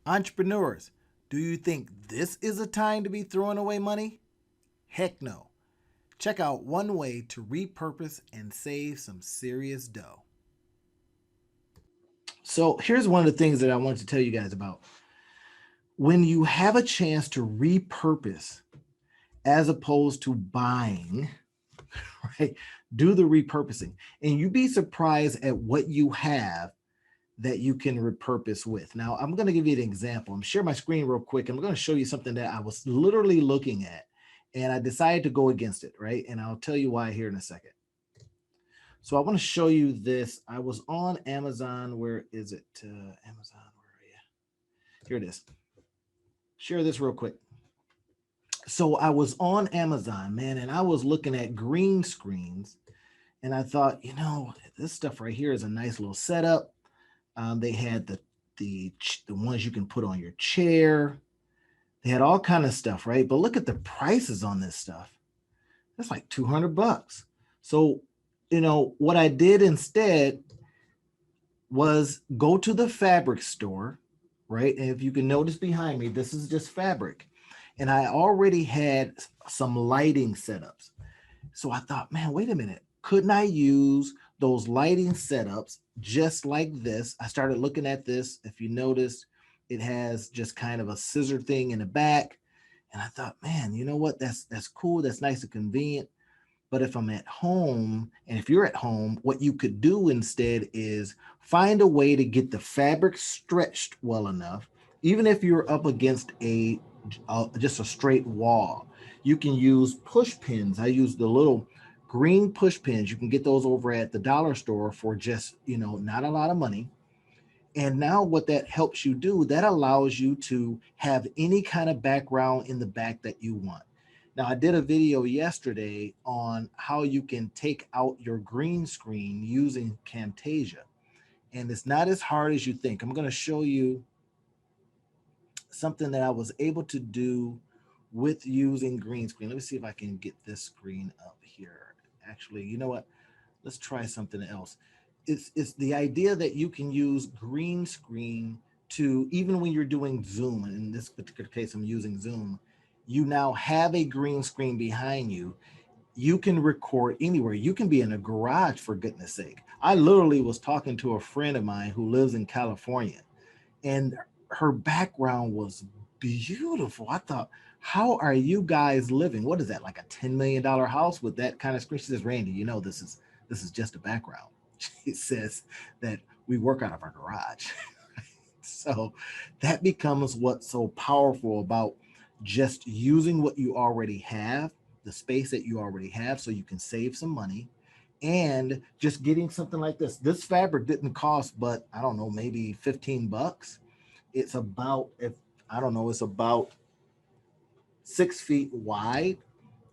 Entrepreneurs, do you think this is a time to be throwing away money? Heck no. Check out one way to repurpose and save some serious dough. So, here's one of the things that I wanted to tell you guys about. When you have a chance to repurpose as opposed to buying, right? Do the repurposing. And you'd be surprised at what you have that you can repurpose with. Now, I'm going to give you an example. I'm share my screen real quick. I'm going to show you something that I was literally looking at and I decided to go against it, right? And I'll tell you why here in a second. So I want to show you this. I was on Amazon. Where is it? Amazon, where are you? Here it is. Share this real quick. So I was on Amazon, man, and I was looking at green screens and I thought, this stuff right here is a nice little setup. They had the ones you can put on your chair. They had all kind of stuff, right? But look at the prices on this stuff. That's like $200. So, what I did instead was go to the fabric store, right? And if you can notice behind me, this is just fabric. And I already had some lighting setups. So I thought, man, wait a minute. Couldn't I use those lighting setups just like this? I started looking at this. If you notice, it has just kind of a scissor thing in the back. And I thought, man, you know what? That's cool. That's nice and convenient. But if I'm at home, and if you're at home, what you could do instead is find a way to get the fabric stretched well enough, even if you're up against just a straight wall. You can use push pins. I use the little green push pins. You can get those over at the dollar store for just, not a lot of money. And now what that helps you do, that allows you to have any kind of background in the back that you want. Now, I did a video yesterday on how you can take out your green screen using Camtasia. And it's not as hard as you think. I'm going to show you something that I was able to do with using green screen. Let me see if I can get this screen up here. Actually, you know what? Let's try something else. It's the idea that you can use green screen to, even when you're doing Zoom, and in this particular case, I'm using Zoom, you now have a green screen behind you. You can record anywhere. You can be in a garage, for goodness sake. I literally was talking to a friend of mine who lives in California, and her background was beautiful. I thought, how are you guys living? What is that, like a $10 million house with that kind of screen? She says, Randy, this is just a background. She says that we work out of our garage. So that becomes what's so powerful about just using what you already have, the space that you already have, so you can save some money and just getting something like this. This fabric didn't cost, but I don't know, maybe $15. It's about, if I don't know, it's about 6 feet wide.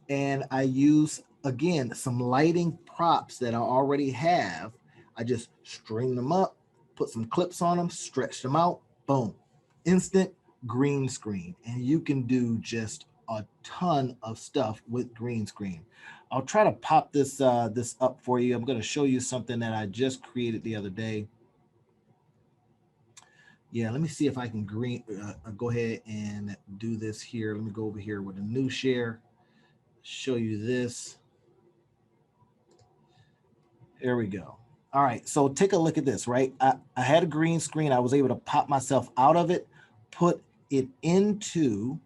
And I use, again, some lighting props that I already have. I just string them up, put some clips on them, stretch them out, boom, instant green screen. And you can do just a ton of stuff with green screen. I'll try to pop this up for you. I'm going to show you something that I just created the other day. Yeah, let me see if I can go ahead and do this here. Let me go over here with a new share, show you this. There we go. All right, so take a look at this, right? I had a green screen. I was able to pop myself out of it, put it into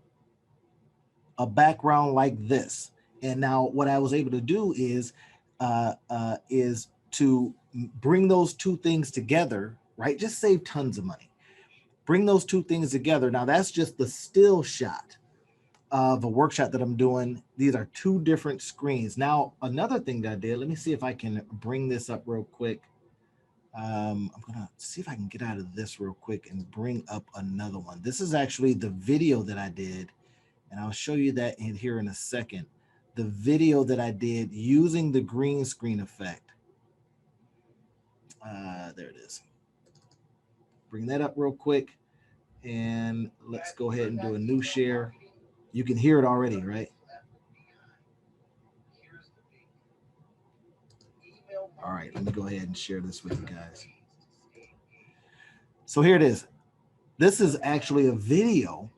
a background like this. And now what I was able to do is to bring those two things together, right? Just save tons of money. Bring those two things together. Now that's just the still shot of a workshop that I'm doing. These are two different screens. Now, another thing that I did, let me see if I can bring this up real quick. I'm gonna see if I can get out of this real quick and bring up another one. This is actually the video that I did, and I'll show you that in here in a second. The video that I did using the green screen effect. There it is. Bring that up real quick, and let's go ahead and do a new share. You can hear it already, right? All right, let me go ahead and share this with you guys. So here it is. This is actually a video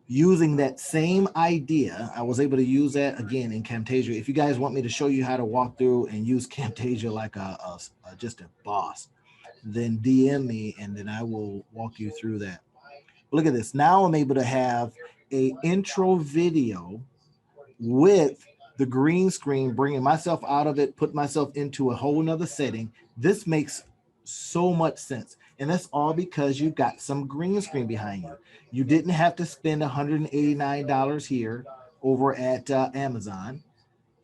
using that same idea. I was able to use that again in Camtasia. If you guys want me to show you how to walk through and use Camtasia like just a boss, then DM me and then I will walk you through that. Look at this. Now I'm able to have a intro video with the green screen, bringing myself out of it, put myself into a whole nother setting. This makes so much sense. And that's all because you got some green screen behind you. You didn't have to spend $189 here over at Amazon.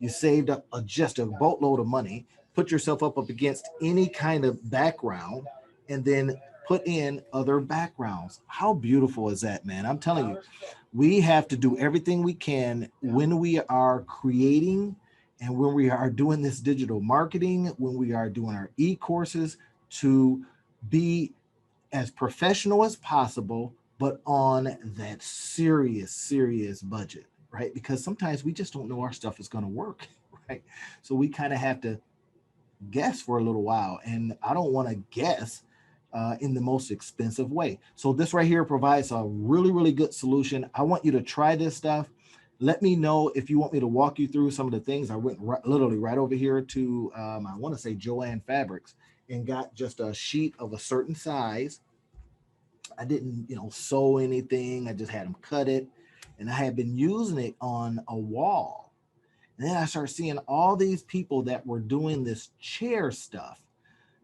You saved just a boatload of money, put yourself up against any kind of background, and then put in other backgrounds. How beautiful is that, man? I'm telling you, we have to do everything we can when we are creating and when we are doing this digital marketing, when we are doing our e-courses, to be as professional as possible, but on that serious budget, right? Because sometimes we just don't know our stuff is going to work, right? So we kind of have to guess for a little while. And I don't want to guess in the most expensive way. So this right here provides a really good solution. I want you to try this stuff. Let me know if you want me to walk you through some of the things. I went literally right over here to, I want to say Joann Fabrics, and got just a sheet of a certain size. I didn't, sew anything. I just had them cut it, and I had been using it on a wall. And then I started seeing all these people that were doing this chair stuff,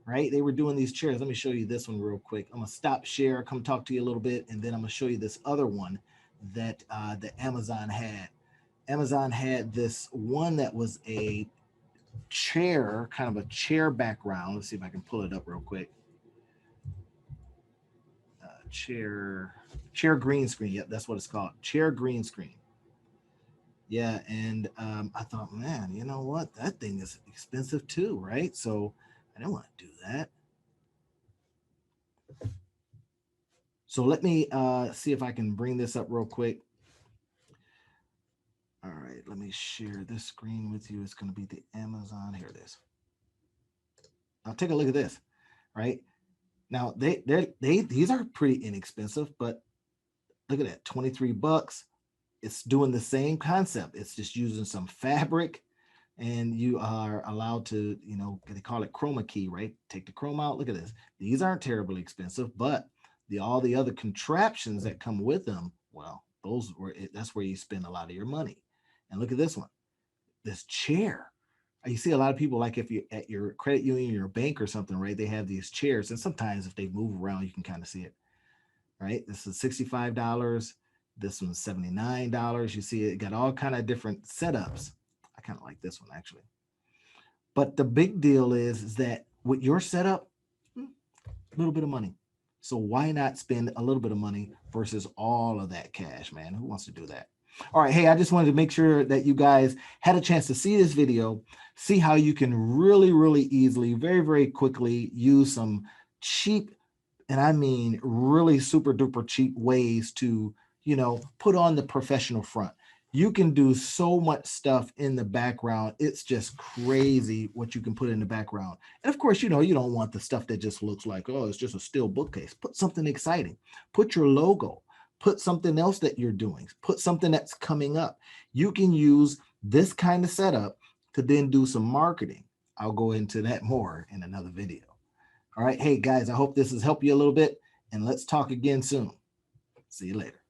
right? They were doing these chairs. Let me show you this one real quick. I'm gonna stop share, come talk to you a little bit, and then I'm gonna show you this other one that Amazon had. Amazon had this one that was a chair, kind of a chair background. Let's see if I can pull it up real quick. Chair green screen. Yep, that's what it's called. Chair green screen. Yeah, and I thought, man, you know what? That thing is expensive too, right? So I didn't want to do that. So let me see if I can bring this up real quick. All right, let me share this screen with you. It's going to be the Amazon. Here it is. Now take a look at this, right? Now these are pretty inexpensive, but look at that, 23 bucks. It's doing the same concept. It's just using some fabric, and you are allowed to, they call it chroma key, right? Take the chrome out. Look at this. These aren't terribly expensive, but all the other contraptions that come with them, well, that's where you spend a lot of your money. And look at this one, this chair. You see a lot of people, like if you're at your credit union, your bank or something, right? They have these chairs, and sometimes if they move around, you can kind of see it, right? This is $65. This one's $79. You see it got all kind of different setups. I kind of like this one actually. But the big deal is that with your setup, a little bit of money. So why not spend a little bit of money versus all of that cash, man? Who wants to do that? All right, hey, I just wanted to make sure that you guys had a chance to see this video, see how you can really easily, very quickly use some cheap, and I mean really super duper cheap ways to, put on the professional front. You can do so much stuff in the background. It's just crazy what you can put in the background. And of course, you don't want the stuff that just looks like, oh, it's just a still bookcase. Put something exciting. Put your logo. Put something else that you're doing. Put something that's coming up. You can use this kind of setup to then do some marketing. I'll go into that more in another video. All right. Hey, guys, I hope this has helped you a little bit, and let's talk again soon. See you later.